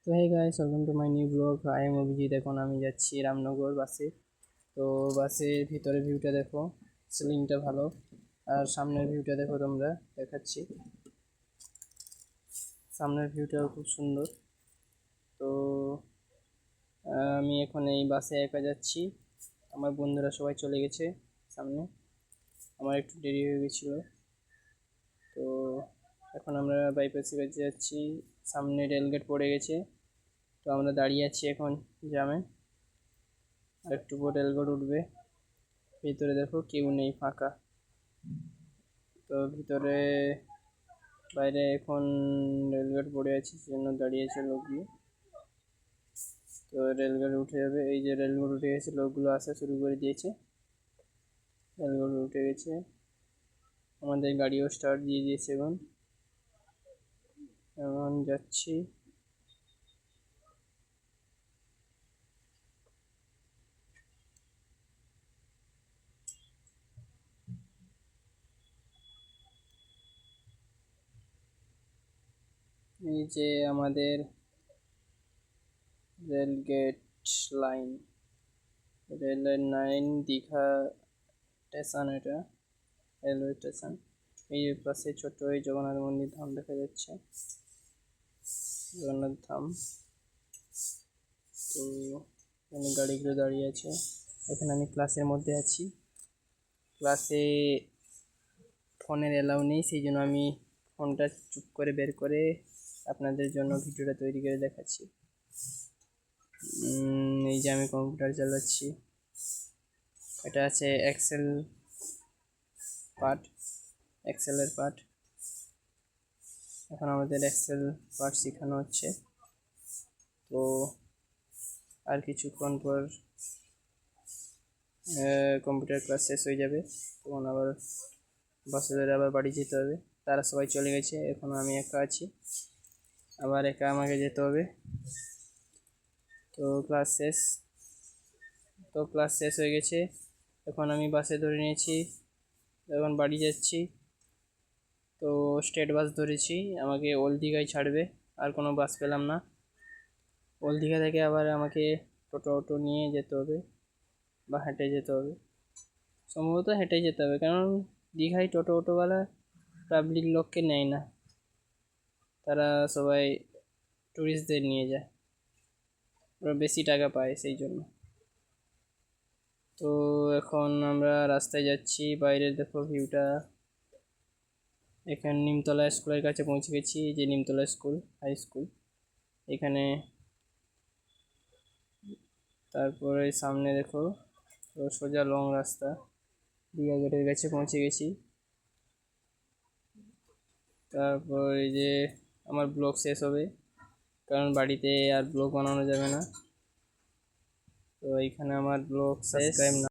তো hey guys, welcome to my new blog. I am Abhijit. এখন আমি যাচ্ছি রামনগর বাসে। তো বাসের ভিতরে ভিউটা দেখো, সিলিংটা ভালো, আর সামনের ভিউটা দেখো তোমরা, দেখাচ্ছি। সামনের ভিউটাও খুব সুন্দর। তো আমি এখন এই বাসে একা যাচ্ছি, আমার বন্ধুরা সবাই চলে গেছে সামনে, আমার একটু দেরি হয়ে গেছিলো। তো এখন আমরা বাইপাসে বেঁচে যাচ্ছি, সামনে রেলগেট পড়ে গেছে। তো আমরা দাঁড়িয়ে আছি এখন জ্যামে, আর একটু পর রেলগেট উঠবে। ভিতরে দেখো কেউ নেই, ফাঁকা। তো ভিতরে বাইরে এখন রেলগেট পড়ে আছে, সেজন্য দাঁড়িয়েছে লোকগুলো। তো রেলগেট উঠে যাবে, এই যে রেলগেট উঠে গেছে, লোকগুলো আসা শুরু করে দিয়েছে। রেলগেট উঠে গেছে, আমাদের গাড়িও স্টার্ট দিয়ে দিয়েছে। এখন এখন যাচ্ছি। এই যে আমাদের রেলগেট লাইন, রেলের লাইন, দীঘা স্টেশন, এটা রেলওয়ে স্টেশন। এই পাশে ছোট এই জগন্নাথ মন্দির ধাম দেখা যাচ্ছে, জগন্নাথ ধাম। তো এখানে গাড়িগুলো দাঁড়িয়ে আছে। এখানে আমি ক্লাসের মধ্যে আছি, ক্লাসে ফোনের অ্যালাউ নেই, সেই জন্য আমি ফোনটা চুপ করে বের করে আপনাদের জন্য ভিডিওটা তৈরি করে দেখাচ্ছি। এই যে আমি কম্পিউটার চালাচ্ছি, এটা আছে এক্সেল পার্ট, এক্সেলের পার্ট। এখন আমাদের এক্সেল পার্ট শেখানো হচ্ছে। তো আর কিছুক্ষণ পর কম্পিউটার ক্লাস শেষ হয়ে যাবে, তখন আবার বাসে ধরে আবার বাড়ি যেতে হবে। তারা সবাই চলে গেছে, এখন আমি একা আছি, আবার একা আমাকে যেতে হবে। তো ক্লাস শেষ, ক্লাস শেষ হয়ে গেছে, এখন আমি বাসে ধরে নিয়েছি, এখন বাড়ি যাচ্ছি। তো স্টেট বাস ধরেছি, আমাকে ওল্ড দীঘায় ছাড়বে, আর কোনো বাস পেলাম না। ওল্ড দীঘা থেকে আবার আমাকে টোটো নিয়ে যেতে হবে, বা হেঁটে যেতে হবে। সম্ভবত হেঁটে যেতে হবে, কারণ দীঘায় টোটোওয়ালা পাবলিক লোককে নেয় না, তারা সবাই ট্যুরিস্টদের নিয়ে যায়, ওরা বেশি টাকা পায় সেই জন্য। তো এখন আমরা রাস্তায় যাচ্ছি, বাইরের দেখো ভিউটা। এখানে নিমতলা স্কুলের কাছে পৌঁছে গেছি, যে নিমতলা স্কুল, হাই স্কুল এখানে। তারপরে সামনে দেখো, তো সোজা লং রাস্তা, দীঘা গেটের কাছে পৌঁছে গেছি। তারপর এই যে আমার ব্লগ শেষ হবে, কারণ বাড়িতে আর ব্লগ বানানো যাবে না। তো এইখানে আমার ব্লগ সাবস্ক্রাইব না